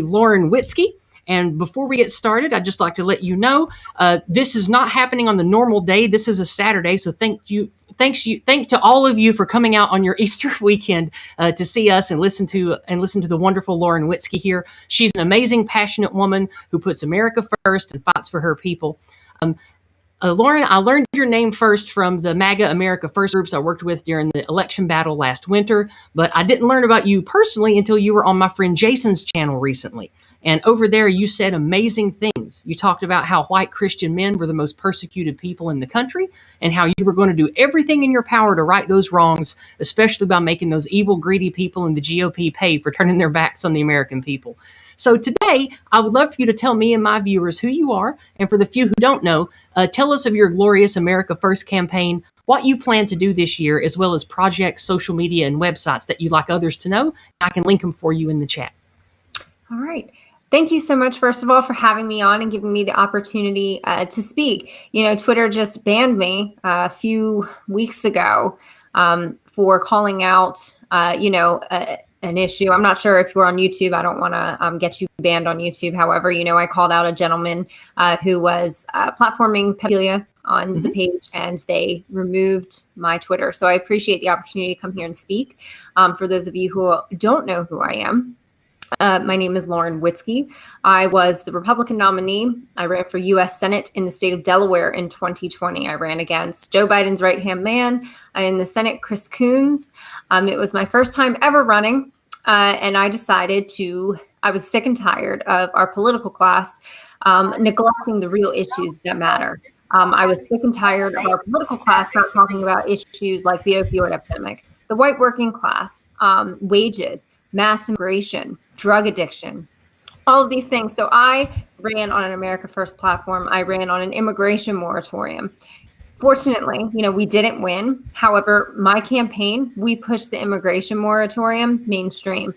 Lauren Witzke. And before we get started, I'd just like to let you know this is not happening on the normal day. This is a Saturday, so thank to all of you for coming out on your Easter weekend to see us and listen to the wonderful Lauren Witzke here. She's an amazing, passionate woman who puts America first and fights for her people. Lauren, I learned your name first from the MAGA America First groups I worked with during the election battle last winter, but I didn't learn about you personally until you were on my friend Jason's channel recently. And over there, you said amazing things. You talked about how white Christian men were the most persecuted people in the country and how you were going to do everything in your power to right those wrongs, especially by making those evil, greedy people in the GOP pay for turning their backs on the American people. So today, I would love for you to tell me and my viewers who you are, and for the few who don't know, tell us of your glorious America First campaign, what you plan to do this year, as well as projects, social media, and websites that you'd like others to know. I can link them for you in the chat. All right. Thank you so much, first of all, for having me on and giving me the opportunity to speak. You know, Twitter just banned me a few weeks ago for calling out, an issue. I'm not sure if you're on YouTube. I don't want to get you banned on YouTube. However, I called out a gentleman who was platforming pedophilia on the page, and they removed my Twitter. So I appreciate the opportunity to come here and speak. For those of you who don't know who I am, my name is Lauren Witzke. I was the Republican nominee. I ran for U.S. Senate in the state of Delaware in 2020. I ran against Joe Biden's right-hand man in the Senate, Chris Coons. It was my first time ever running, and I decided I was sick and tired of our political class neglecting the real issues that matter. I was sick and tired of our political class not talking about issues like the opioid epidemic, the white working class, wages, mass immigration, drug addiction, all of these things. So I ran on an America First platform. I ran on an immigration moratorium. Fortunately, we didn't win. However, my campaign, we pushed the immigration moratorium mainstream.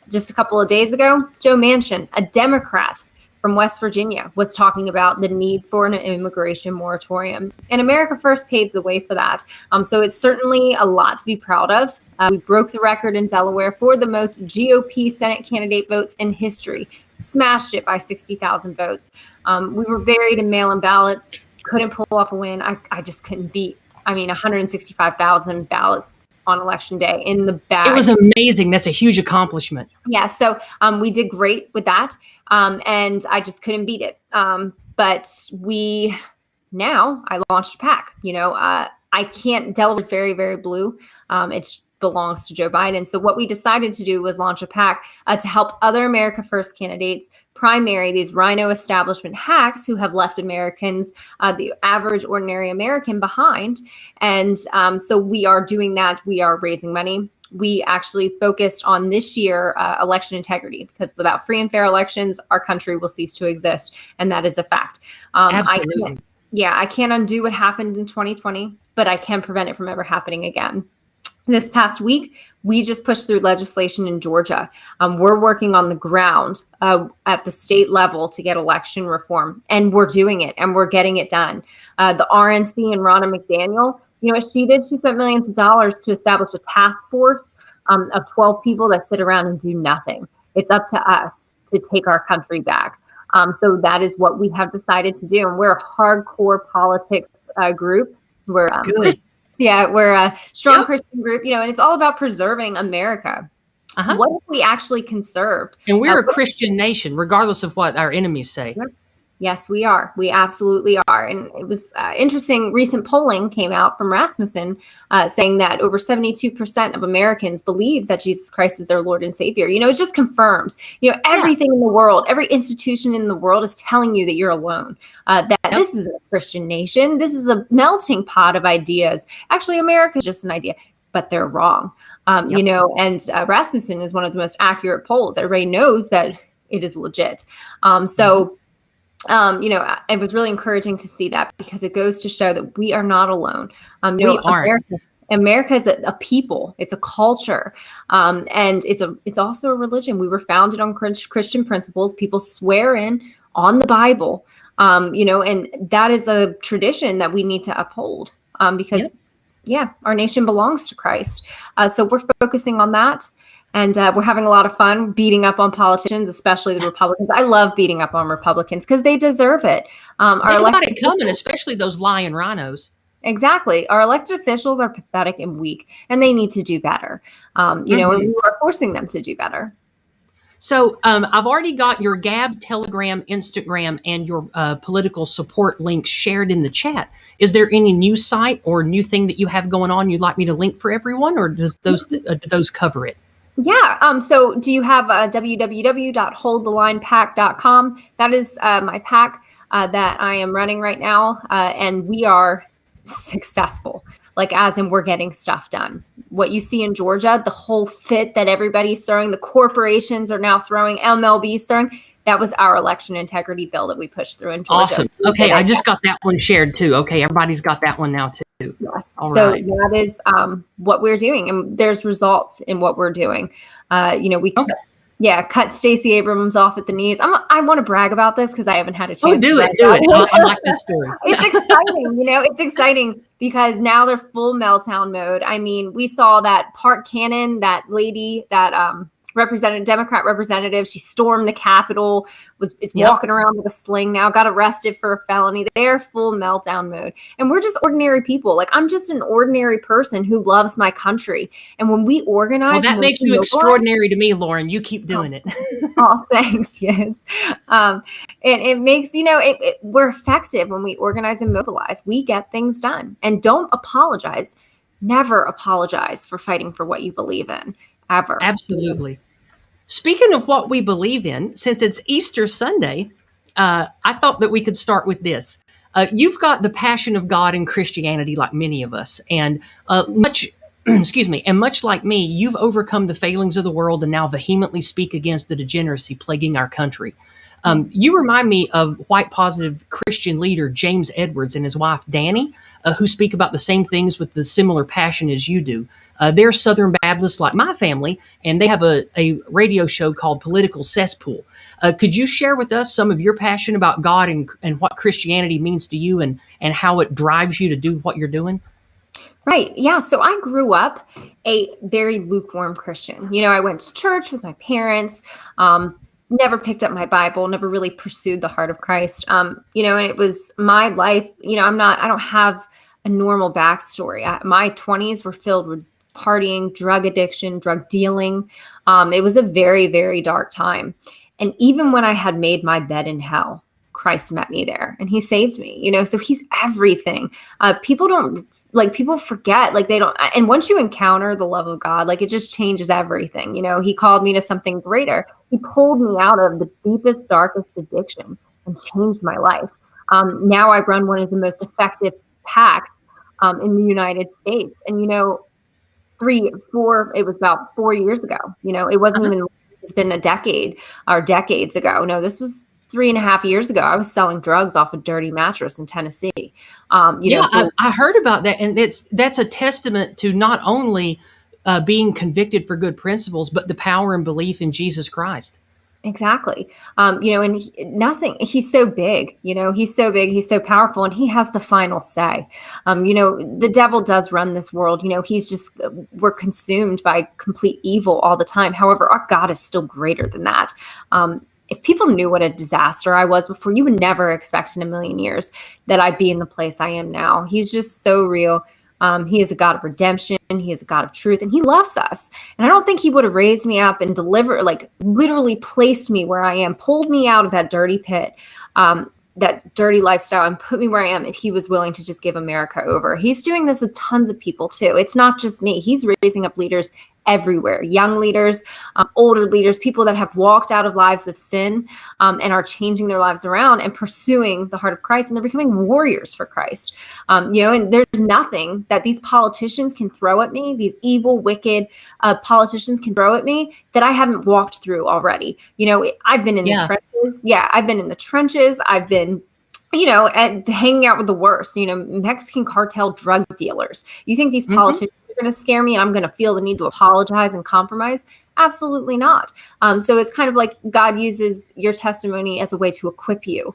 Just a couple of days ago, Joe Manchin, a Democrat from West Virginia, was talking about the need for an immigration moratorium. And America First paved the way for that. So it's certainly a lot to be proud of. We broke the record in Delaware for the most GOP Senate candidate votes in history, smashed it by 60,000 votes. We were buried in mail-in ballots, couldn't pull off a win. I just couldn't beat, 165,000 ballots on election day in the bag. It was amazing. That's a huge accomplishment. Yeah, so we did great with that, and I just couldn't beat it. But I launched a PAC. I can't, Delaware's very, very blue. It belongs to Joe Biden. So what we decided to do was launch a PAC to help other America First candidates primary these rhino establishment hacks who have left Americans, the average ordinary American, behind. And so we are doing that. We are raising money. We actually focused on this year election integrity, because without free and fair elections, our country will cease to exist. And that is a fact. Absolutely. I can't undo what happened in 2020, but I can prevent it from ever happening again. This past week, we just pushed through legislation in Georgia. We're working on the ground at the state level to get election reform, and we're doing it, and we're getting it done. The RNC and Ronna McDaniel, what she did, she spent millions of dollars to establish a task force of 12 people that sit around and do nothing. It's up to us to take our country back. So that is what we have decided to do. And we're a hardcore politics group. We're good. We're a strong Christian group, and it's all about preserving America. What if we actually conserved? And we're a Christian nation, regardless of what our enemies say. Yes, we are. We absolutely are. And it was interesting. Recent polling came out from Rasmussen saying that over 72% of Americans believe that Jesus Christ is their Lord and Savior. It just confirms, everything in the world, every institution in the world is telling you that you're alone, this is a Christian nation. This is a melting pot of ideas. Actually, America is just an idea, but they're wrong. And Rasmussen is one of the most accurate polls. Everybody knows that it is legit. It was really encouraging to see that, because it goes to show that we are not alone. We aren't. America is a people. It's a culture, and it's also a religion. We were founded on Christian principles. People swear in on the Bible, and that is a tradition that we need to uphold, because our nation belongs to Christ. So we're focusing on that. And we're having a lot of fun beating up on politicians, especially the Republicans. I love beating up on Republicans because they deserve it. They got it coming, especially those lying rhinos. Exactly. Our elected officials are pathetic and weak, and they need to do better. And we are forcing them to do better. So I've already got your Gab, Telegram, Instagram, and your political support links shared in the chat. Is there any new site or new thing that you have going on you'd like me to link for everyone, or do those cover it? Yeah. So do you have www.holdthelinepack.com? That is my pack that I am running right now. And we are successful, like as in we're getting stuff done. What you see in Georgia, the whole fit that everybody's throwing, the corporations are now throwing, MLB's throwing, that was our election integrity bill that we pushed through in Georgia. Awesome. Okay, I just got that one shared too. Okay, everybody's got that one now too. Yes. That is what we're doing, and there's results in what we're doing. We cut Stacey Abrams off at the knees. I want to brag about this because I haven't had a chance. Do it. I like this story. It's exciting. It's exciting because now they're full meltdown mode. I mean, we saw that Park Cannon, that lady, that Democrat representative, she stormed the Capitol, is walking around with a sling now, got arrested for a felony. They're full meltdown mode. And we're just ordinary people. Like, I'm just an ordinary person who loves my country. And when we organize... Well, that makes you extraordinary to me, Lauren. You keep doing it. Oh, thanks. Yes. It makes, we're effective when we organize and mobilize. We get things done. And don't apologize. Never apologize for fighting for what you believe in. Ever. Absolutely. Speaking of what we believe in, since it's Easter Sunday, I thought that we could start with this. You've got the passion of God in Christianity, like many of us, and much like me, you've overcome the failings of the world and now vehemently speak against the degeneracy plaguing our country. You remind me of white positive Christian leader James Edwards and his wife Danny, who speak about the same things with the similar passion as you do. They're Southern Baptists like my family, and they have a radio show called Political Cesspool. Could you share with us some of your passion about God and what Christianity means to you and how it drives you to do what you're doing? Right. Yeah. So I grew up a very lukewarm Christian. I went to church with my parents, never picked up my Bible, never really pursued the heart of Christ. And it was my life. I don't have a normal backstory. My 20s were filled with partying, drug addiction, drug dealing. It was a very, very dark time. And even when I had made my bed in hell, Christ met me there and he saved me, so he's everything. People forget, they don't. And once you encounter the love of God, it just changes everything. He called me to something greater. He pulled me out of the deepest, darkest addiction and changed my life. Now I run one of the most effective packs in the United States. And, it was about 4 years ago. It wasn't even, this has been a decade or decades ago. No, this was 3.5 years ago. I was selling drugs off a dirty mattress in Tennessee. I heard about that. And that's a testament to not only being convicted for good principles, but the power and belief in Jesus Christ. Exactly. And he's so big, he's so big, he's so powerful, and he has the final say. The devil does run this world. We're consumed by complete evil all the time. However, our God is still greater than that. If people knew what a disaster I was before, you would never expect in a million years that I'd be in the place I am now. He's just so real. He is a God of redemption. He is a God of truth, and he loves us. And I don't think he would have raised me up and literally placed me where I am, pulled me out of that dirty pit, that dirty lifestyle, and put me where I am if he was willing to just give America over. He's doing this with tons of people too. It's not just me. He's raising up leaders everywhere, young leaders, older leaders, people that have walked out of lives of sin and are changing their lives around and pursuing the heart of Christ, and they're becoming warriors for Christ. And there's nothing that these politicians can throw at me, these evil, wicked politicians can throw at me that I haven't walked through already. I've been in the trenches. Yeah, I've been in the trenches. I've been and hanging out with the worst, Mexican cartel drug dealers. You think these politicians are going to scare me and I'm going to feel the need to apologize and compromise? Absolutely not. So it's kind of like God uses your testimony as a way to equip you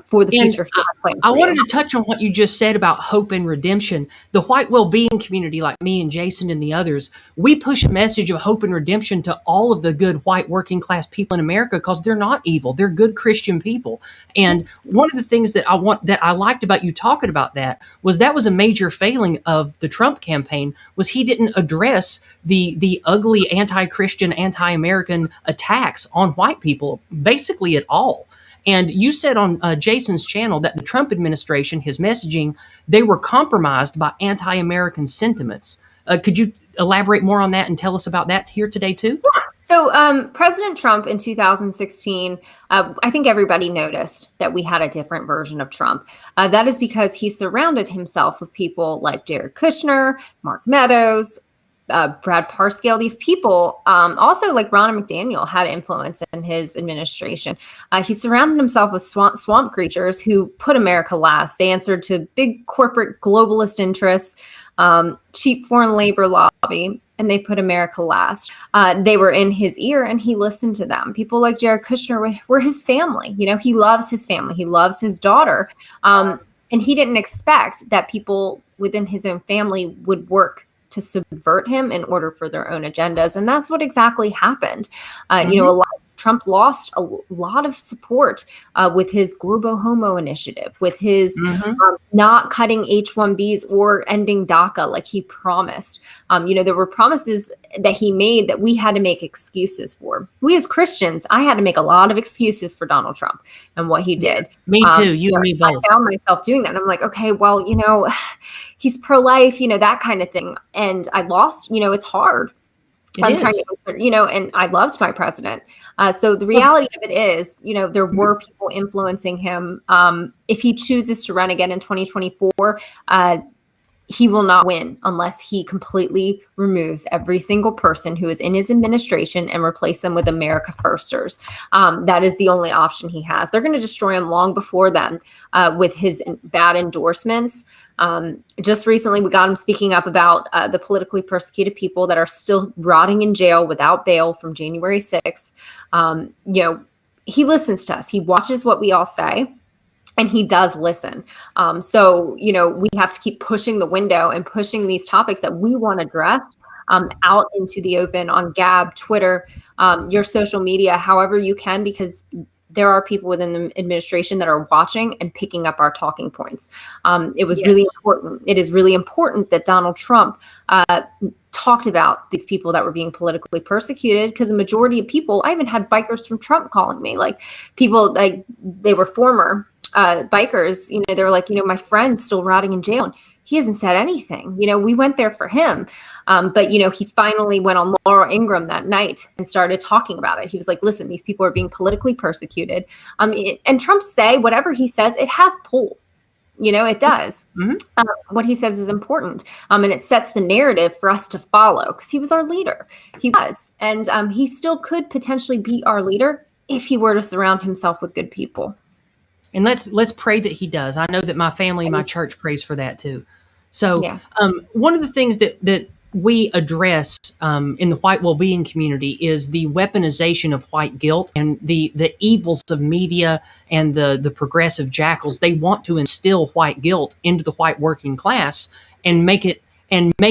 for the And future He has planned I for wanted you. to touch on what you just said about hope and redemption. The white well-being community, like me and Jason and the others, we push a message of hope and redemption to all of the good white working class people in America because they're not evil. They're good Christian people. And one of the things that I liked about you talking about that was a major failing of the Trump campaign was he didn't address the ugly anti-Christian, anti-American attacks on white people basically at all. And you said on Jason's channel that the Trump administration, his messaging, they were compromised by anti-American sentiments. Could you elaborate more on that and tell us about that here today too? So President Trump in 2016, I think everybody noticed that we had a different version of Trump. That is because he surrounded himself with people like Jared Kushner, Mark Meadows, Brad Parscale. These people, also like Ronna McDaniel, had influence in his administration. He surrounded himself with swamp creatures who put America last. They answered to big corporate globalist interests, cheap foreign labor lobby, and they put America last. They were in his ear and he listened to them. People like Jared Kushner were his family. You know, he loves his family. He loves his daughter. And he didn't expect that people within his own family would work to subvert him in order for their own agendas. And that's what exactly happened. You know, Trump lost a lot of support with his Globo Homo initiative, with his not cutting H-1Bs or ending DACA like he promised. You know, there were promises that he made that we had to make excuses for. We as Christians, I had to make a lot of excuses for Donald Trump and what he did. Me too. You and me both. I found myself doing that. And I'm like, okay, well, you know, he's pro-life, you know, that kind of thing. And I lost, you know, it's hard. I'm trying to, you know, and I loved my president. So the reality of it is, you know, there were people influencing him. If he chooses to run again in 2024, he will not win unless he completely removes every single person who is in his administration and replace them with America Firsters. That is the only option he has. They're going to destroy him long before then with his bad endorsements. Just recently, we got him speaking up about the politically persecuted people that are still rotting in jail without bail from January 6th. You know, he listens to us. He watches what we all say. And he does listen. So, you know, we have to keep pushing the window and pushing these topics that we want addressed out into the open on Gab, Twitter, your social media, however you can, because there are people within the administration that are watching and picking up our talking points. It was really important. It is really important that Donald Trump talked about these people that were being politically persecuted, because the majority of people, I even had bikers from Trump calling me, like people, like they were former bikers, you know, they were like, you know, my friend's still rotting in jail and he hasn't said anything. You know, we went there for him. But, you know, he finally went on Laura Ingraham that night and started talking about it. He was like, listen, these people are being politically persecuted. And Trump say whatever he says, it has pull. You know, it does. What he says is important. And it sets the narrative for us to follow, because he was our leader. He was. And he still could potentially be our leader if he were to surround himself with good people. And let's pray that he does. I know that my family, my church prays for that too. So one of the things that we address in the white well-being community is the weaponization of white guilt and the evils of media and the progressive jackals. They want to instill white guilt into the white working class and make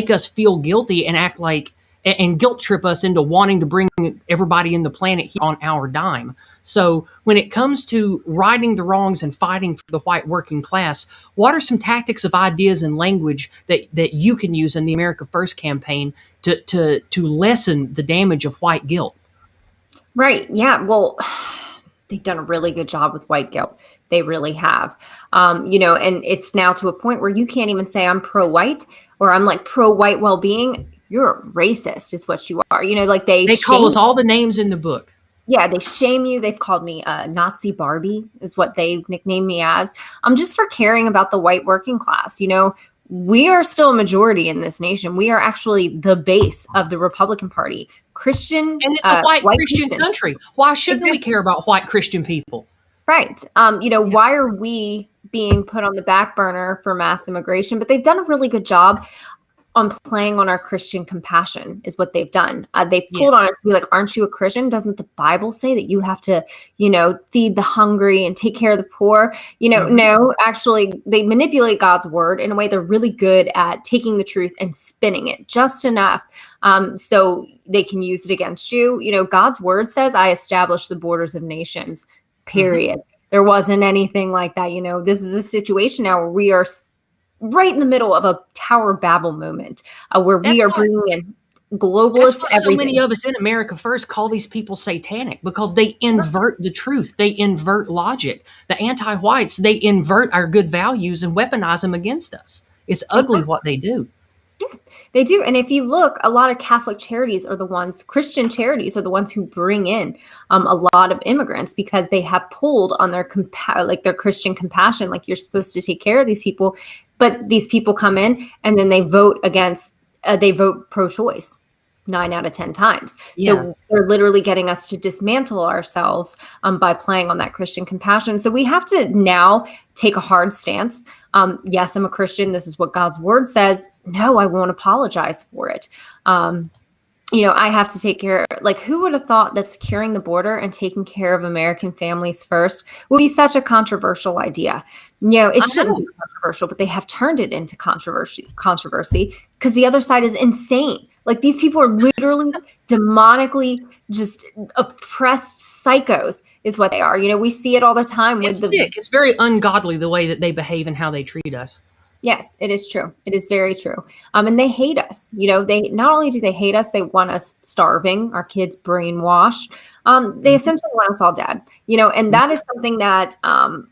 us feel guilty and act like and guilt trip us into wanting to bring everybody in the planet here on our dime. So when it comes to righting the wrongs and fighting for the white working class, what are some tactics of ideas and language that you can use in the America First campaign to lessen the damage of white guilt? Right. Yeah. Well, they've done a really good job with white guilt. They really have. You know, and it's now to a point where you can't even say I'm pro-white or I'm like pro-white well-being. You're a racist is what you are. You know, like they call us all the names in the book. Yeah, they shame you. They've called me Nazi Barbie is what they nicknamed me as. Just for caring about the white working class. You know, we are still a majority in this nation. We are actually the base of the Republican Party. Christian. And it's a white Christian country. Why shouldn't we care about white Christian people? Right. You know, why are we being put on the back burner for mass immigration? But they've done a really good job. on playing on our Christian compassion is what they've done. They've pulled on Yes. us to be like, aren't you a Christian? Doesn't the Bible say that you have to, feed the hungry and take care of the poor? No, actually, they manipulate God's word in a way. They're really good at taking the truth and spinning it just enough so they can use it against you. God's word says, I establish the borders of nations, period. There wasn't anything like that. This is a situation now where we are right in the middle of a Tower of Babel moment where we are bringing in globalists. That's why so many of us in America First call these people satanic, because they invert the truth. They invert logic. The anti-whites, they invert our good values and weaponize them against us. It's ugly what they do. They do. And if you look, a lot of Catholic charities are the ones, Christian charities are the ones who bring in a lot of immigrants because they have pulled on their their Christian compassion. Like, you're supposed to take care of these people, but these people come in and then they vote they vote pro-choice 9 out of 10 times. Yeah. So they're literally getting us to dismantle ourselves by playing on that Christian compassion. So we have to now take a hard stance. Yes, I'm a Christian. This is what God's word says. No, I won't apologize for it. I have to take care. Like, who would have thought that securing the border and taking care of American families first would be such a controversial idea? It shouldn't be controversial, but they have turned it into controversy because the other side is insane. Like, these people are literally demonically just oppressed psychos is what they are. We see it all the time. It's sick. It's very ungodly the way that they behave and how they treat us. Yes, it is true. It is very true. And they hate us. They not only do they hate us, they want us starving, our kids brainwashed. They essentially want us all dead. And that is something that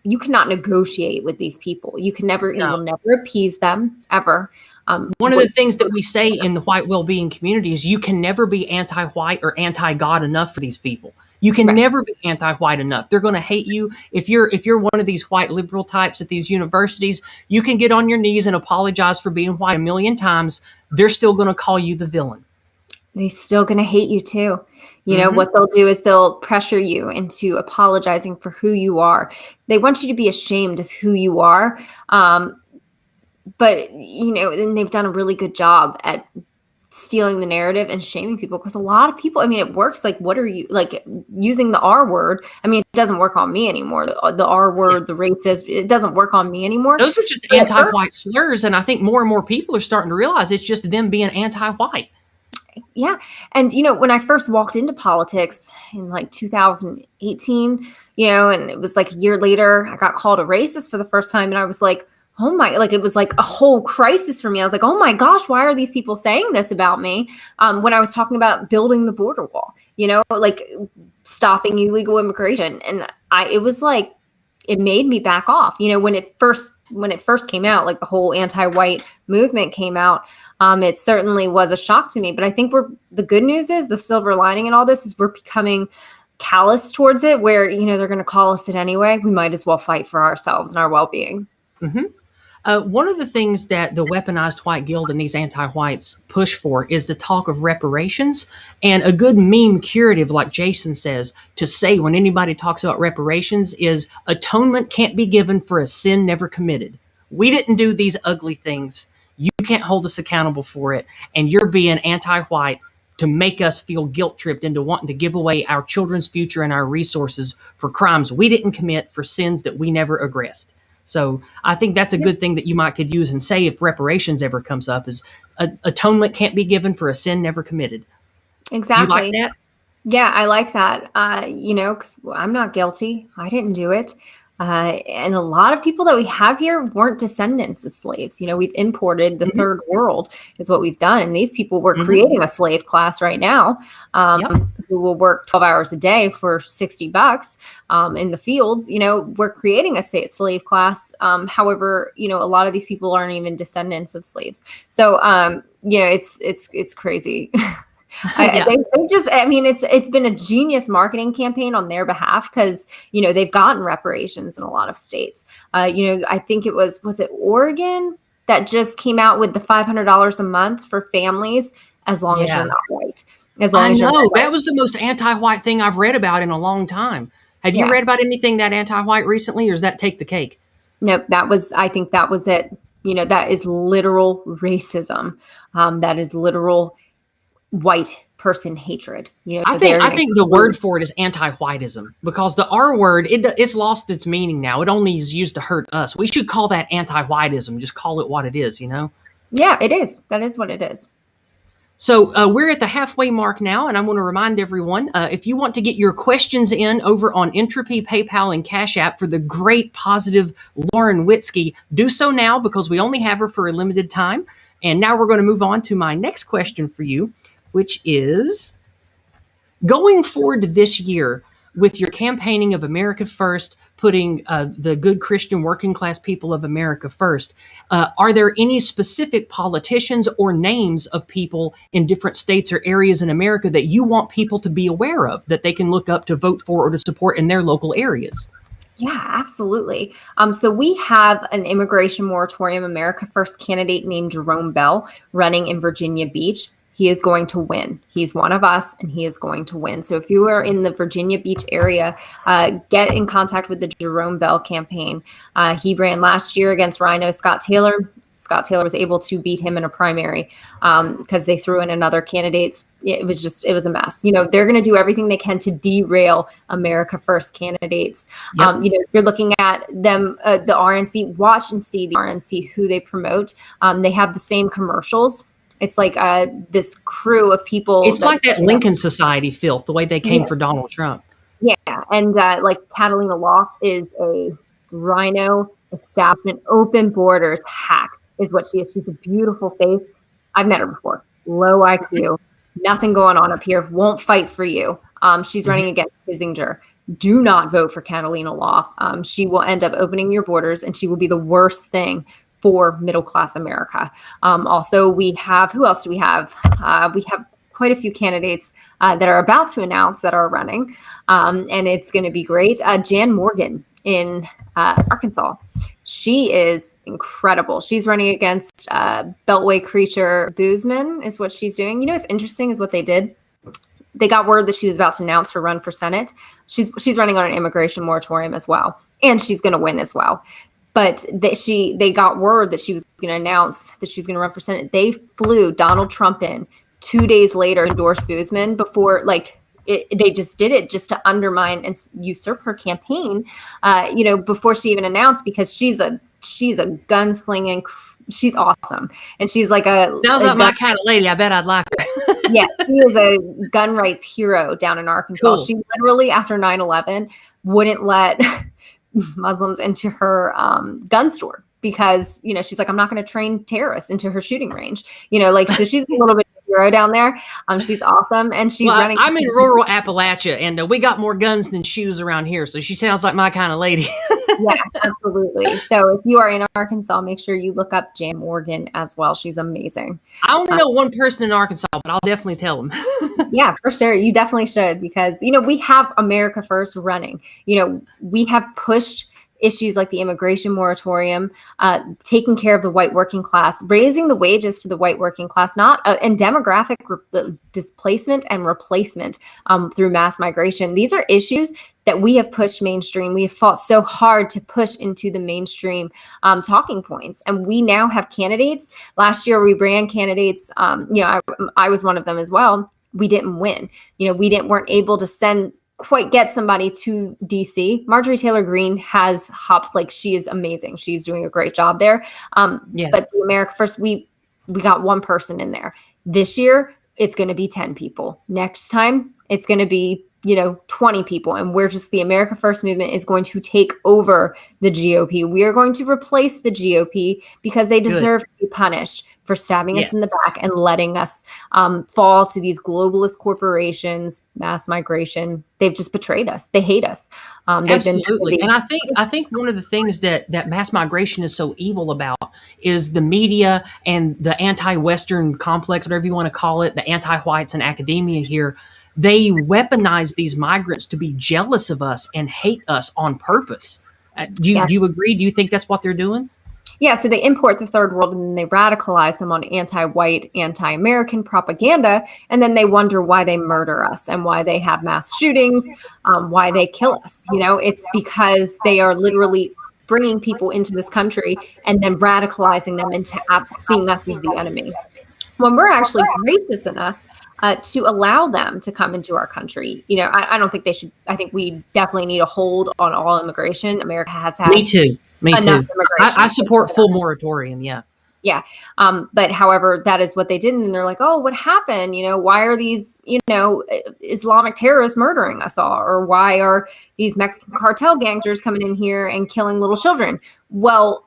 you cannot negotiate with these people. You will never appease them ever. One of the things that we say in the white well-being community is you can never be anti-white or anti-God enough for these people. You can never be anti-white enough. They're going to hate you. If you're one of these white liberal types at these universities, you can get on your knees and apologize for being white 1,000,000 times. They're still going to call you the villain. They're still going to hate you too. What they'll do is they'll pressure you into apologizing for who you are. They want you to be ashamed of who you are. But, and they've done a really good job at stealing the narrative and shaming people, because a lot of people, it works. Like, what are you, like, using the R word? It doesn't work on me anymore. The R word, the racist, it doesn't work on me anymore. Those are just anti-white slurs. And I think more and more people are starting to realize it's just them being anti-white. Yeah. And, when I first walked into politics in like 2018, and it was like a year later, I got called a racist for the first time. And I was like, oh my, like, it was like a whole crisis for me. I was like, oh my gosh, why are these people saying this about me? When I was talking about building the border wall, like stopping illegal immigration. And it was like, it made me back off. When it first came out, like the whole anti-white movement came out, it certainly was a shock to me. But I think the good news is, the silver lining in all this is we're becoming callous towards it, where, they're going to call us it anyway. We might as well fight for ourselves and our well-being. Mm-hmm. One of the things that the weaponized white guild and these anti-whites push for is the talk of reparations, and a good meme curative, like Jason says, to say when anybody talks about reparations is atonement can't be given for a sin never committed. We didn't do these ugly things. You can't hold us accountable for it. And you're being anti-white to make us feel guilt-tripped into wanting to give away our children's future and our resources for crimes we didn't commit, for sins that we never aggressed. So I think that's a good thing that you could use and say if reparations ever comes up, is atonement can't be given for a sin never committed. Exactly. You like that? Yeah, I like that. Because I'm not guilty. I didn't do it. And a lot of people that we have here weren't descendants of slaves. We've imported the third world is what we've done. And these people, we're creating a slave class right now who will work 12 hours a day for $60 in the fields. We're creating a slave class. However, a lot of these people aren't even descendants of slaves. So, it's crazy. It's been a genius marketing campaign on their behalf, because, they've gotten reparations in a lot of states. I think it was it Oregon that just came out with the $500 a month for families, as long as you're not white. As long as you're not white. That was the most anti-white thing I've read about in a long time. Have you read about anything that anti-white recently, or does that take the cake? Nope. I think that was it. That is literal racism. That is literal white person hatred. I think the word for it is anti-whiteism, because the R word, it's lost its meaning now. It only is used to hurt us. We should call that anti-whiteism. Just call it what it is, Yeah, it is. That is what it is. So we're at the halfway mark now, and I want to remind everyone, if you want to get your questions in over on Entropy, PayPal, and Cash App for the great, positive Lauren Witzke, do so now, because we only have her for a limited time. And now we're going to move on to my next question for you, which is, going forward this year with your campaigning of America First, putting the good Christian working class people of America first, are there any specific politicians or names of people in different states or areas in America that you want people to be aware of, that they can look up to vote for or to support in their local areas? Yeah, absolutely. So we have an Immigration Moratorium America First candidate named Jerome Bell running in Virginia Beach. He is going to win. He's one of us, and he is going to win. So if you are in the Virginia Beach area, get in contact with the Jerome Bell campaign. He ran last year against Rhino Scott Taylor. Scott Taylor was able to beat him in a primary because they threw in another candidate. It was a mess. They're going to do everything they can to derail America First candidates. Yep. You're looking at them, the RNC, watch and see the RNC, who they promote. They have the same commercials. It's like this crew of people. It's like that Lincoln Society filth, the way they came for Donald Trump. Yeah. And like Catalina Loft is a Rhino establishment, open borders hack is what she is. She's a beautiful face. I've met her before. Low IQ, nothing going on up here. Won't fight for you. She's running against Kissinger. Do not vote for Catalina Loft. She will end up opening your borders, and she will be the worst thing for middle-class America. Also, we have, who else do we have? We have quite a few candidates that are about to announce that are running, and it's going to be great. Jan Morgan in Arkansas. She is incredible. She's running against Beltway creature Boozman is what she's doing. What's interesting is what they did. They got word that she was about to announce her run for Senate. She's running on an immigration moratorium as well, and she's going to win as well. But they got word that she was going to announce that she was going to run for Senate. They flew Donald Trump in 2 days later to endorse Boozman before, they just did it just to undermine and usurp her campaign, before she even announced, because she's a gunslinging, she's awesome. And she's like sounds like my kind of lady. I bet I'd like her. Yeah, she is a gun rights hero down in Arkansas. Cool. She literally, after 9/11, wouldn't let Muslims into her gun store because, she's like, I'm not going to train terrorists into her shooting range. So she's a little bit of a hero down there. She's awesome. And she's running. I'm in rural Appalachia, and we got more guns than shoes around here. So she sounds like my kind of lady. Yeah, absolutely. So if you are in Arkansas, make sure you look up Jan Morgan as well. She's amazing. I only know one person in Arkansas, but I'll definitely tell them. Yeah, for sure. You definitely should, because, we have America First running. We have pushed issues like the immigration moratorium, taking care of the white working class, raising the wages for the white working class, and demographic displacement and replacement through mass migration. These are issues that we have pushed mainstream. We have fought so hard to push into the mainstream talking points. And we now have candidates. Last year, we ran candidates. I was one of them as well. We didn't win. We weren't able to get somebody to DC. Marjorie Taylor Greene has hops, she is amazing. She's doing a great job there. But the America First, we got one person in there. This year, it's going to be 10 people. Next time, it's going to be 20 people. And the America First movement is going to take over the GOP. We are going to replace the GOP because they deserve to be punished for stabbing us in the back and letting us fall to these globalist corporations, mass migration. They've just betrayed us. They hate us. Absolutely. And I think one of the things that mass migration is so evil about is the media and the anti-Western complex, whatever you want to call it, the anti-whites and academia here. They weaponize these migrants to be jealous of us and hate us on purpose. Do you agree? Do you think that's what they're doing? Yeah, so they import the third world and then they radicalize them on anti-white, anti-American propaganda, and then they wonder why they murder us and why they have mass shootings, why they kill us. It's because they are literally bringing people into this country and then radicalizing them into seeing us as the enemy, when we're actually gracious enough to allow them to come into our country. I don't think they should. I think we definitely need a hold on all immigration. America has had Me too. enough immigration. I support full moratorium. Yeah. Yeah. But however, that is what they did. And they're like, oh, what happened? Why are these, Islamic terrorists murdering us all? Or why are these Mexican cartel gangsters coming in here and killing little children? Well,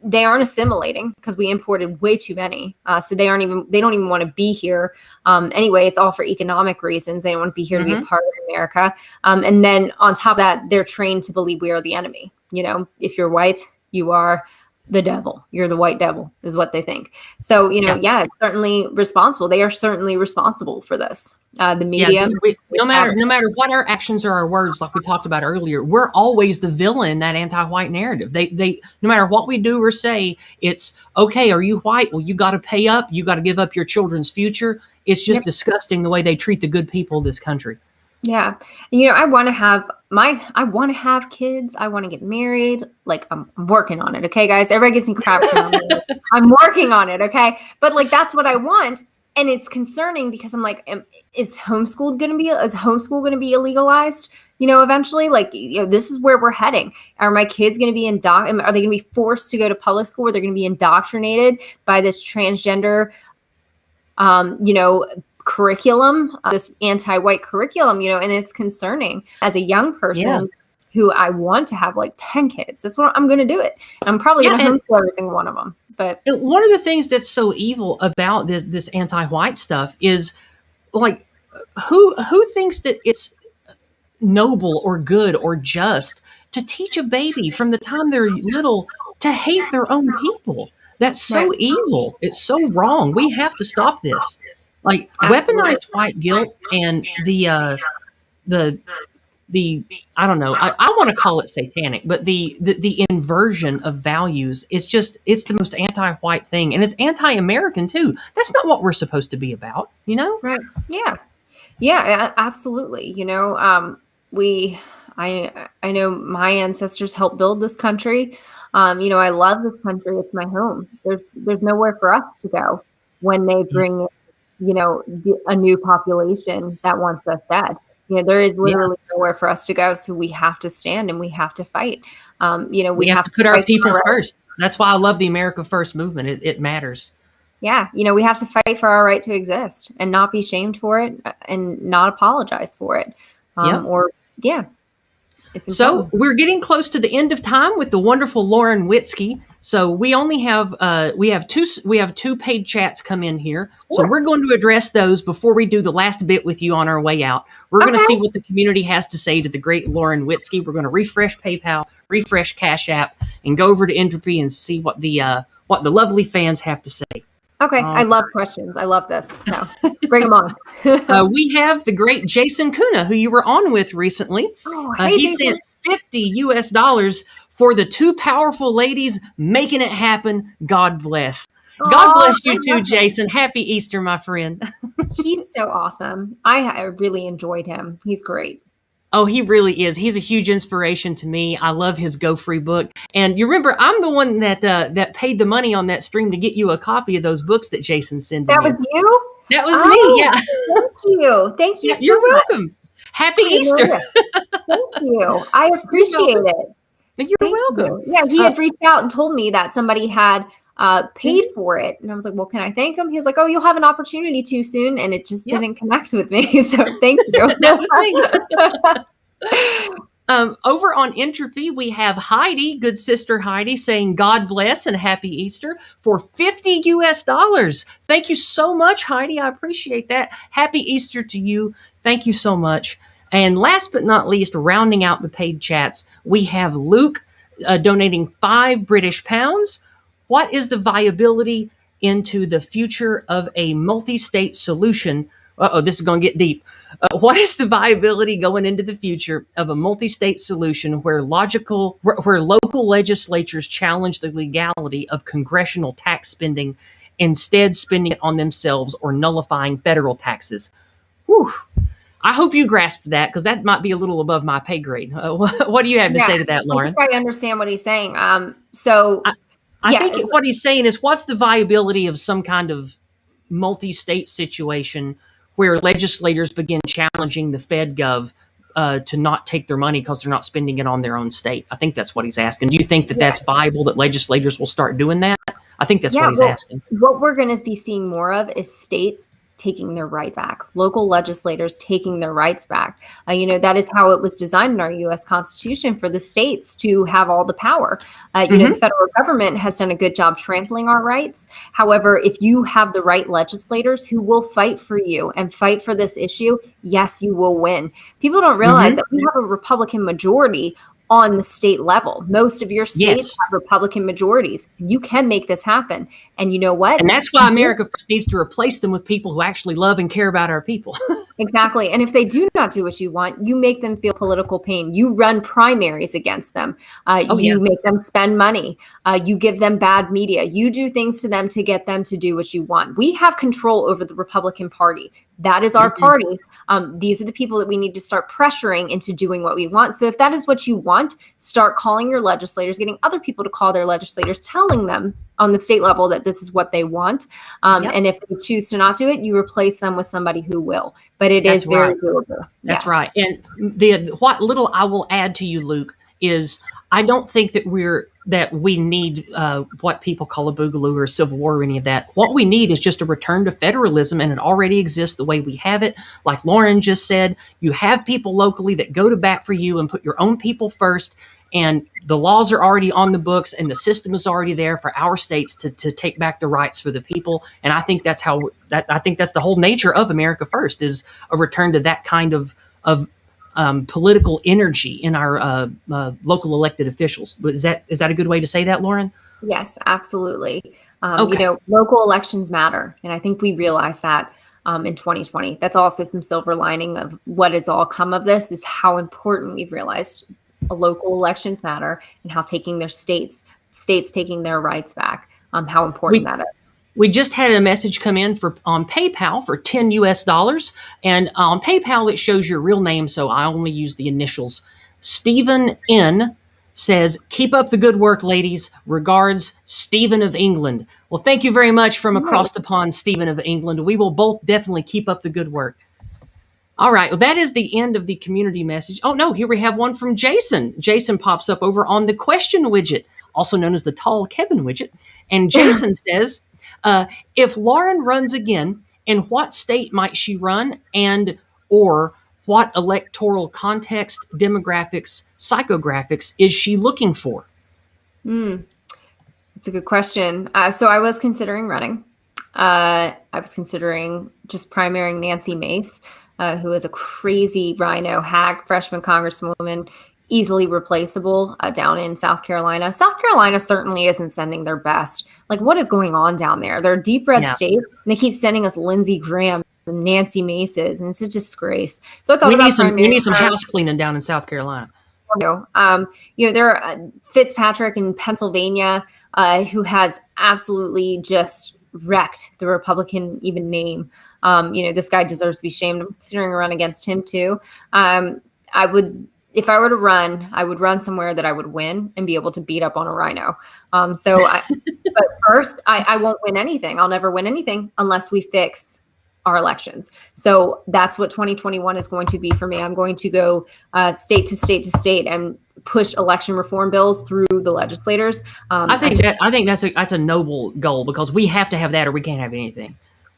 they aren't assimilating because we imported way too many. So they don't even want to be here. Anyway, it's all for economic reasons. They don't want to be here to be a part of America. And then on top of that, they're trained to believe we are the enemy. If you're white, you are the devil. You're the white devil is what they think. So, yeah, it's certainly responsible. They are certainly responsible for this. The media. No matter what our actions or our words, like we talked about earlier, we're always the villain in that anti-white narrative. They no matter what we do or say, it's okay. Are you white? Well, you got to pay up. You got to give up your children's future. It's just disgusting the way they treat the good people of this country. Yeah. I want to have kids. I want to get married. Like I'm working on it. Okay, guys, everybody gets some crap. I'm working on it. Okay. But that's what I want. And it's concerning because I'm like, is homeschool going to be illegalized? Eventually, this is where we're heading. Are my kids going to be are they going to be forced to go to public school where they're going to be indoctrinated by this transgender, curriculum, this anti-white curriculum, and it's concerning as a young person who I want to have 10 kids. That's what I'm going to do it. I'm probably going to homeschool every single one of them. But one of the things that's so evil about this anti-white stuff is who thinks that it's noble or good or just to teach a baby from the time they're little to hate their own people. That's so evil. It's so wrong. We have to stop this. Weaponized white guilt and the I don't know, I want to call it satanic, but the inversion of values is it's the most anti-white thing, and it's anti-American too. That's not what we're supposed to be about, Right. Yeah, absolutely. I know my ancestors helped build this country. I love this country. It's my home. There's nowhere for us to go when they bring a new population that wants us dead. There is literally nowhere for us to go. So we have to stand and we have to fight. We have to put our people first. That's why I love the America First movement. It matters. Yeah. We have to fight for our right to exist and not be shamed for it and not apologize for it. So we're getting close to the end of time with the wonderful Lauren Witzke. So we only have we have two paid chats come in here. So we're going to address those before we do the last bit with you on our way out. We're going to see what the community has to say to the great Lauren Witzke. We're going to refresh PayPal, refresh Cash App, and go over to Entropy and see what the lovely fans have to say. Okay. I love questions. I love this. So bring them on. We have the great Jason Kuna, who you were on with recently. He sent $50 for the two powerful ladies making it happen. God bless. God bless you too, Jason. Happy Easter, my friend. He's so awesome. I really enjoyed him. He's great. Oh, he really is. He's a huge inspiration to me. I love his Go Free book. And you remember, I'm the one that paid the money on that stream to get you a copy of those books that Jason sent. That was you? That was me, yeah. Thank you. Thank you so you're much. welcome. Happy Easter. Thank you. I appreciate it. You're welcome. Yeah, he had reached out and told me that somebody had paid for it. And I was like, well, can I thank him? He was like, oh, you'll have an opportunity to soon. And it just didn't connect with me. So thank you. That was me. Over on Entropy, we have Heidi, good sister Heidi, saying God bless and happy Easter for $50. Thank you so much, Heidi. I appreciate that. Happy Easter to you. Thank you so much. And last but not least, rounding out the paid chats, we have Luke donating £5 What is the viability into the future of a multi-state solution? This is going to get deep. What is the viability going into the future of a multi-state solution where local legislatures challenge the legality of congressional tax spending, instead spending it on themselves or nullifying federal taxes? Whew. I hope you grasped that, because that might be a little above my pay grade. What do you have to Yeah, say to that, I think Lauren? I understand what he's saying. So I, I yeah, think what he's saying is, what's the viability of some kind of multi-state situation where legislators begin challenging the Fed gov to not take their money because they're not spending it on their own state? I think that's what he's asking. Do you think that yeah, that's viable, that legislators will start doing that? I think that's what yeah. he's Well, asking. what we're going to be seeing more of is states taking their rights back, local legislators taking their rights back. That is how it was designed in our U.S. Constitution, for the states to have all the power. The federal government has done a good job trampling our rights. However, if you have the right legislators who will fight for you and fight for this issue, yes, you will win. People don't realize that we have a Republican majority on the state level. Most of your states Yes. have Republican majorities. You can make this happen. And you know what? And that's why America First needs to replace them with people who actually love and care about our people. Exactly. And if they do not do what you want, you make them feel political pain. You run primaries against them. Oh, You yes. make them spend money. You give them bad media. You do things to them to get them to do what you want. We have control over the Republican Party. That is our party. These are the people that we need to start pressuring into doing what we want. So if that is what you want, start calling your legislators, getting other people to call their legislators, telling them on the state level that this is what they want. And if they choose to not do it, you replace them with somebody who will. But it is very doable. That's right. And what little I will add to you, Luke, is I don't think that we need what people call a boogaloo or a civil war or any of that. What we need is just a return to federalism, and it already exists the way we have it. Like Lauren just said, you have people locally that go to bat for you and put your own people first. And the laws are already on the books, and the system is already there for our states to take back the rights for the people. And I think that's I think that's the whole nature of America First, is a return to that kind of political energy in our local elected officials. Is that a good way to say that, Lauren? Yes, absolutely. Okay. Local elections matter. And I think we realize that in 2020. That's also some silver lining of what has all come of this, is how important we've realized local elections matter, and how taking their states taking their rights back, how important that is. We just had a message come in on PayPal for $10 US, and on PayPal it shows your real name, so I only use the initials. Stephen N says, "Keep up the good work, ladies. Regards, Stephen of England." Well, thank you very much from across the pond, Stephen of England. We will both definitely keep up the good work. All right. Well, that is the end of the community message. Oh, no, here we have one from Jason. Jason pops up over on the question widget, also known as the tall Kevin widget. And Jason says, if Lauren runs again, in what state might she run, and or what electoral context, demographics, psychographics is she looking for? That's a good question. So I was considering running. I was considering just primarying Nancy Mace, who is a crazy rhino hag freshman congresswoman, easily replaceable down in South Carolina. South Carolina certainly isn't sending their best. Like, what is going on down there? They're a deep red state, and they keep sending us Lindsey Graham and Nancy Mace's, and it's a disgrace. So I thought we need some house cleaning down in South Carolina. There are Fitzpatrick in Pennsylvania, who has absolutely just wrecked the Republican even name. This guy deserves to be shamed. I'm considering a run against him too. If I were to run, I would run somewhere that I would win and be able to beat up on a rhino. But first, I won't win anything. I'll never win anything unless we fix our elections. So that's what 2021 is going to be for me. I'm going to go state to state to state and push election reform bills through the legislators. I think that's a noble goal, because we have to have that or we can't have anything.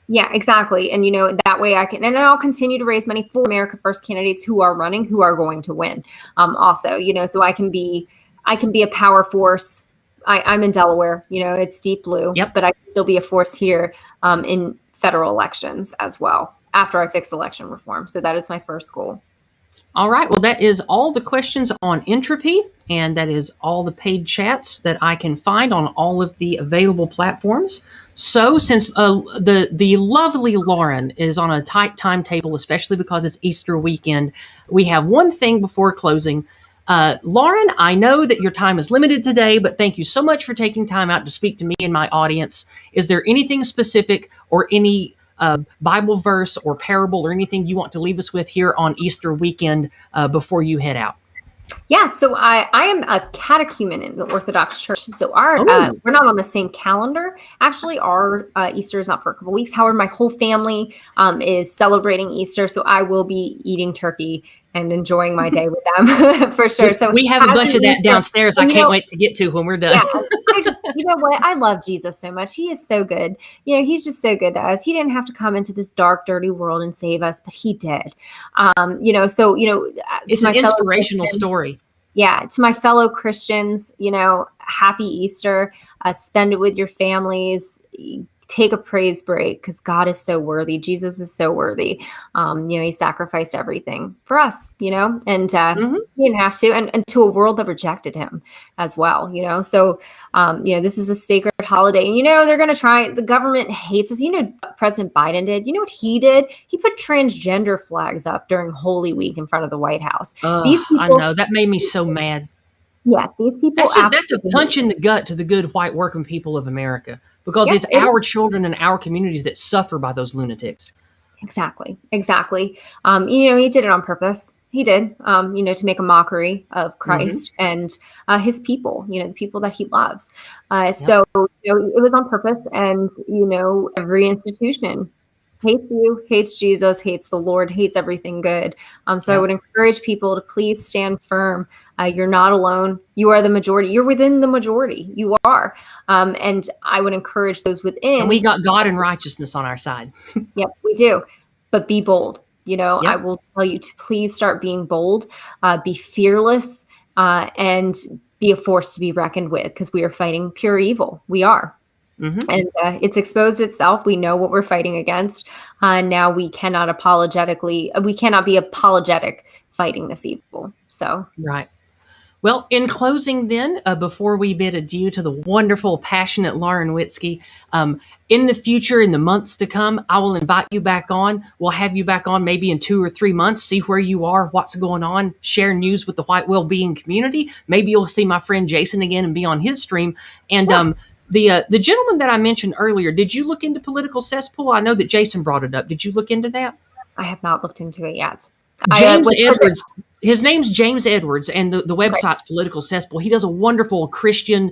Yeah, exactly. And, that way I'll continue to raise money for America First candidates who are running, who are going to win. Also, so I can be a power force. I'm in Delaware, it's deep blue, but I can still be a force here in federal elections as well after I fix election reform. So that is my first goal. All right. Well, that is all the questions on entropy, and that is all the paid chats that I can find on all of the available platforms. So since the lovely Lauren is on a tight timetable, especially because it's Easter weekend, we have one thing before closing. Lauren, I know that your time is limited today, but thank you so much for taking time out to speak to me and my audience. Is there anything specific or any Bible verse or parable or anything you want to leave us with here on Easter weekend before you head out? Yeah, so I am a catechumen in the Orthodox Church. So our Oh, we're not on the same calendar. Actually, our Easter is not for a couple weeks. However, my whole family is celebrating Easter, so I will be eating turkey and enjoying my day with them for sure. So we have a bunch happy of that Easter. downstairs. I And, can't wait to get to when we're done. yeah, I just, you know what? I love Jesus so much. He is so good. You know, he's just so good to us. He didn't have to come into this dark, dirty world and save us, but he did. You know, so, you know, It's to an my fellow inspirational Christians, story. yeah, to my fellow Christians, you know, happy Easter. Spend it with your families. Take a praise break because God is so worthy. Jesus is so worthy. You know, he sacrificed everything for us, you know, and he didn't have to, and to a world that rejected him as well, you know. So, you know, this is a sacred holiday. And, you know, they're going to try, the government hates us. You know, what President Biden did? You know what he did? He put transgender flags up during Holy Week in front of the White House. These I people, know that made me so mad. yeah, these people That's a absolutely punch in the gut to the good white working people of America because yeah, it's our children and our communities that suffer by those lunatics. exactly. You know, he did it on purpose. He did, you know, to make a mockery of Hmm. Christ and his people, you know, the people that he loves. Yep. So, you know, it was on purpose. And, you know, every institution hates you, hates Jesus, hates the Lord, hates everything good. So I Yep. would encourage people to please stand firm. You're not alone. You are the majority. You're within the majority. You are. And I would encourage those And we within. got God and righteousness on our side. Yep, we do. But be bold. You know, I Yep. will tell you to please start being bold, be fearless, and be a force to be reckoned with because we are fighting pure evil. We are. Hmm. And it's exposed itself. We know what we're fighting against. Now we cannot we cannot be apologetic fighting this evil. So, Right. Well, in closing, then, before we bid adieu to the wonderful, passionate Lauren Witzke, in the future, in the months to come, I will invite you back on. We'll have you back on maybe in 2 or 3 months, see where you are, what's going on, share news with the white well-being community. Maybe you'll see my friend Jason again and be on his stream. And yeah, the gentleman that I mentioned earlier, did you look into political cesspool? I know that Jason brought it up. Did you look into that? I have not looked into it yet. James What was it? Edwards. His name's James Edwards, and the Okay. website's Political Cesspool. He does a wonderful Christian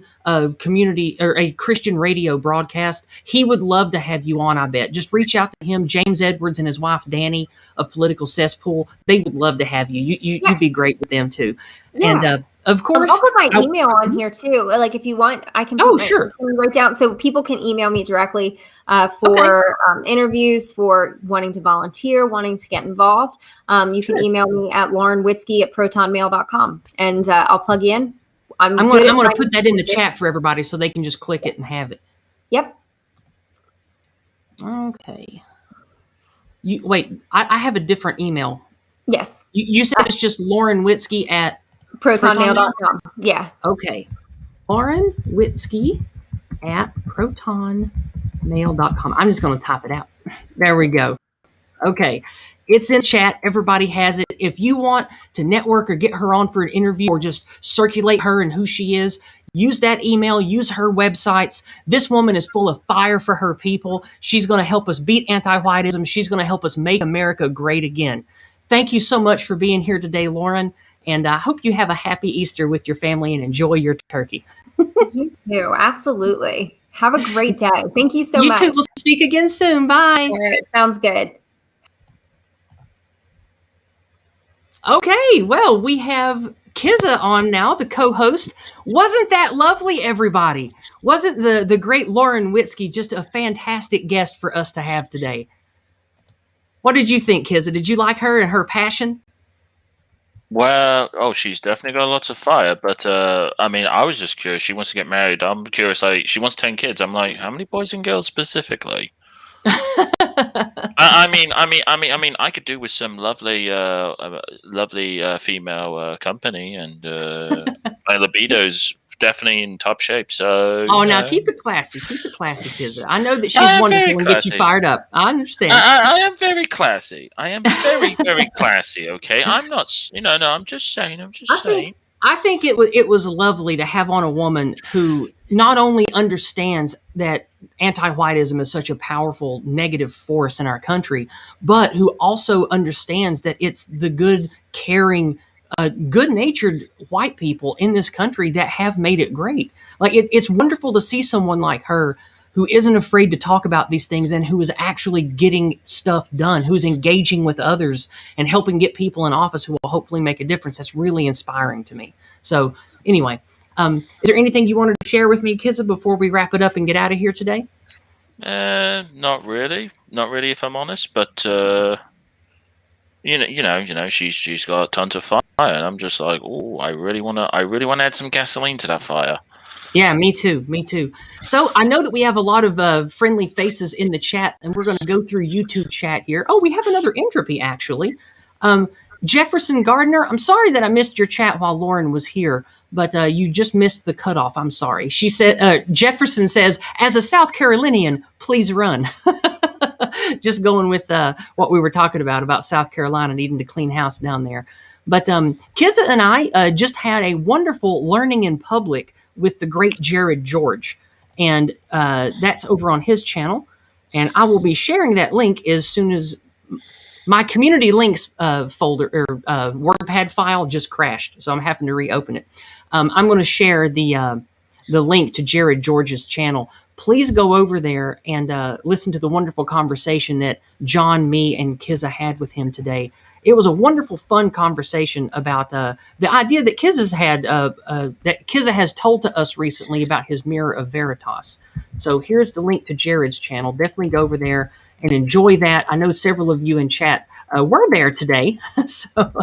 community or a Christian radio broadcast. He would love to have you on, I bet. Just reach out to him, James Edwards and his wife Danny of Political Cesspool. They would love to have you. Yeah. You'd be great with them too. And Yeah. of I'll course, put my email on here too. Like if you want, I can put oh, my sure. right down so people can email me directly Okay, for interviews, for wanting to volunteer, wanting to get involved. You can sure. email me at laurenwitzke@protonmail.com and I'll plug you in. I'm I'm good at going to finding put that in the people. chat for everybody so they can just click it and have it. Yep. Okay. You wait. I have a different email. Yes. You said it's just Lauren Witzke at ProtonMail? Protonmail.com. Yeah. Okay. Lauren Witzke at ProtonMail.com. I'm just going to type it out. There we go. Okay. It's in chat. Everybody has it. If you want to network or get her on for an interview or just circulate her and who she is, use that email, use her websites. This woman is full of fire for her people. She's going to help us beat anti-whiteism. She's going to help us make America great again. Thank you so much for being here today, Lauren. And I hope you have a happy Easter with your family and enjoy your turkey. You too. Absolutely. Have a great day. Thank you so You too. much. We'll speak again soon. Bye. All right. Sounds good. Okay, well, we have Kizza on now, the co-host. Wasn't that lovely, everybody? Wasn't the great Lauren Witzke just a fantastic guest for us to have today? What did you think, Kizza? Did you like her and her passion? Well, oh, she's definitely got lots of fire, but I mean, I was just curious. She wants to get married. I'm curious. Like, she wants 10 kids. I'm like, how many boys and girls specifically? I could do with some lovely, female company, and my libido's definitely in top shape. So, Oh, now keep it classy. Keep it classy, Kizza. I know that she's I am very wonderful and gets you classy. fired up. I understand. I am very classy. I am very, very classy. Okay, I'm not. No, I'm just saying. I'm just saying. I think it was lovely to have on a woman who not only understands that anti-whiteism is such a powerful negative force in our country, but who also understands that it's the good, caring, good-natured white people in this country that have made it great. Like it's wonderful to see someone like her who isn't afraid to talk about these things and who is actually getting stuff done, who's engaging with others and helping get people in office who will hopefully make a difference. That's really inspiring to me. So anyway, is there anything you wanted to share with me, Kizza, before we wrap it up and get out of here today? Not really, if I'm honest. But she's got tons of fire, and I'm just like, oh, I really want to add some gasoline to that fire. Yeah, me too. So I know that we have a lot of friendly faces in the chat, and we're going to go through YouTube chat here. Oh, we have another entropy, actually. Jefferson Gardner, I'm sorry that I missed your chat while Lauren was here, but you just missed the cutoff. I'm sorry. She said, Jefferson says, as a South Carolinian, please run. Just going with what we were talking about South Carolina needing to clean house down there. But Kizza and I just had a wonderful learning in public with the great Jared George. And that's over on his channel. And I will be sharing that link as soon as my community links folder or WordPad file just crashed. So I'm having to reopen it. I'm going to share the link to Jared George's channel. Please go over there and listen to the wonderful conversation that John, me, and Kizza had with him today. It was a wonderful, fun conversation about the idea that Kizza's had, that Kizza has told to us recently about his Mirror of Veritas. So here's the link to Jared's channel. Definitely go over there and enjoy that. I know several of you in chat were there today, so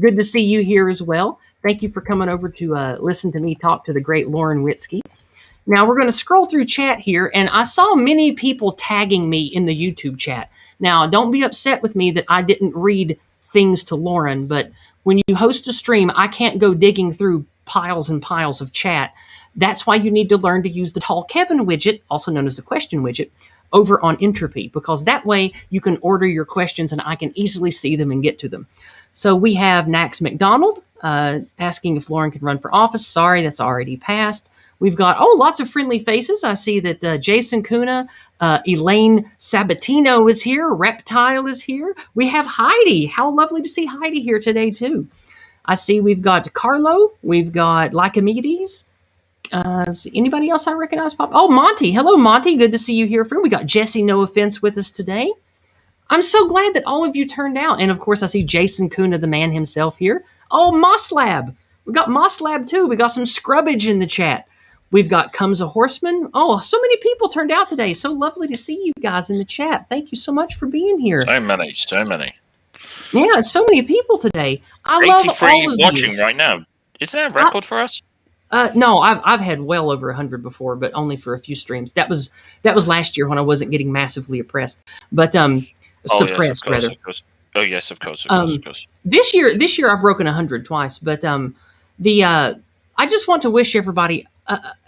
good to see you here as well. Thank you for coming over to listen to me talk to the great Lauren Witzke. Now we're going to scroll through chat here, and I saw many people tagging me in the YouTube chat. Now, don't be upset with me that I didn't read things to Lauren, but when you host a stream, I can't go digging through piles and piles of chat. That's why you need to learn to use the Tall Kevin widget, also known as the question widget, over on Entropy, because that way you can order your questions and I can easily see them and get to them. So we have Nax McDonald asking if Lauren can run for office. Sorry, that's already passed. We've got, lots of friendly faces. I see that Jason Kuna, Elaine Sabatino is here. Reptile is here. We have Heidi. How lovely to see Heidi here today, too. I see we've got Carlo. We've got Lycomedes. Anybody else I recognize? Oh, Monty. Hello, Monty. Good to see you here. We got Jesse No Offense with us today. I'm so glad that all of you turned out. And, of course, I see Jason Kuna, the man himself here. Oh, Moss Lab. We got Moss Lab, too. We got some scrubbage in the chat. We've got Comes a Horseman. Oh, so many people turned out today. So lovely to see you guys in the chat. Thank you so much for being here. So many. Yeah, so many people today. I love all of watching you. Right now. Is that a record for us? No, I've had well over 100 before, but only for a few streams. That was last year when I wasn't getting massively oppressed, but suppressed rather. Oh yes, of course. This year I've broken 100 twice, but I just want to wish everybody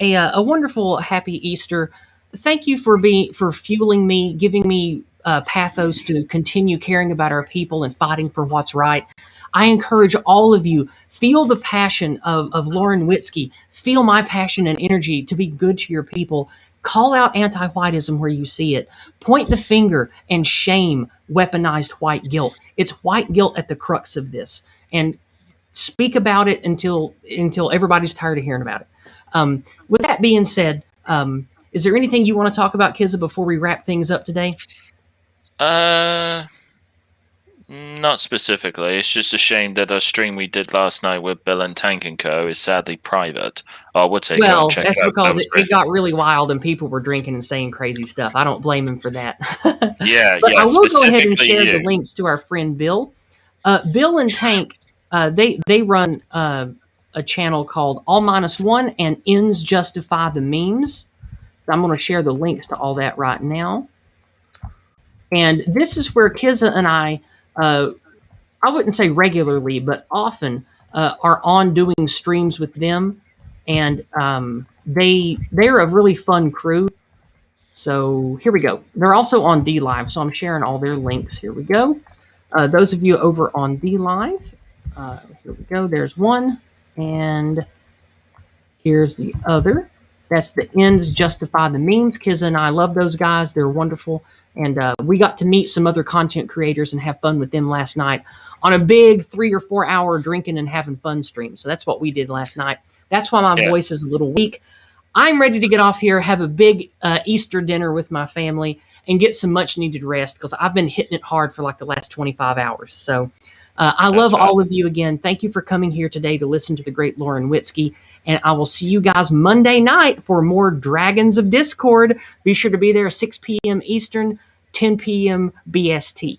a wonderful, happy Easter. Thank you for fueling me, giving me pathos to continue caring about our people and fighting for what's right. I encourage all of you, feel the passion of Lauren Witzke, feel my passion and energy to be good to your people. Call out anti-whiteism where you see it. Point the finger and shame weaponized white guilt. It's white guilt at the crux of this. And speak about it until everybody's tired of hearing about it. With that being said, is there anything you want to talk about, Kizza, before we wrap things up today? Not specifically. It's just a shame that a stream we did last night with Bill and Tank & Co. is sadly private. I would say well, go and check that's it out. because it got really wild and people were drinking and saying crazy stuff. I don't blame them for that. Yeah, but I will go ahead and share you. the links to our friend Bill. Bill and Tank, they run a channel called All Minus One and Ends Justify the Memes. So I'm going to share the links to all that right now. And this is where Kizza and I wouldn't say regularly, but often are on doing streams with them. And they're a really fun crew. So here we go. They're also on DLive, so I'm sharing all their links. Here we go. Those of you over on DLive, here we go. There's one, and here's the other. That's the ends justify the means. Kizza and I love those guys. They're wonderful. And we got to meet some other content creators and have fun with them last night on a big 3 or 4 hour drinking and having fun stream. So that's what we did last night. That's why my voice is a little weak. I'm ready to get off here, have a big Easter dinner with my family, and get some much needed rest because I've been hitting it hard for like the last 25 hours. So I love all of you again. Thank you for coming here today to listen to the great Lauren Witzke. And I will see you guys Monday night for more Dragons of Discord. Be sure to be there 6 p.m. Eastern, 10 p.m. BST.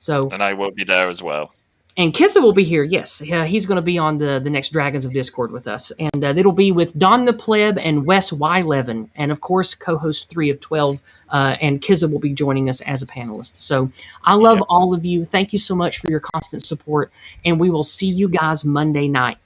And I will be there as well. And Kizza will be here. Yes, he's going to be on the next Dragons of Discord with us. And it'll be with Don the Pleb and Wes Y11. And, of course, co-host 3 of 12. And Kizza will be joining us as a panelist. So I love all of you. Thank you so much for your constant support. And we will see you guys Monday night.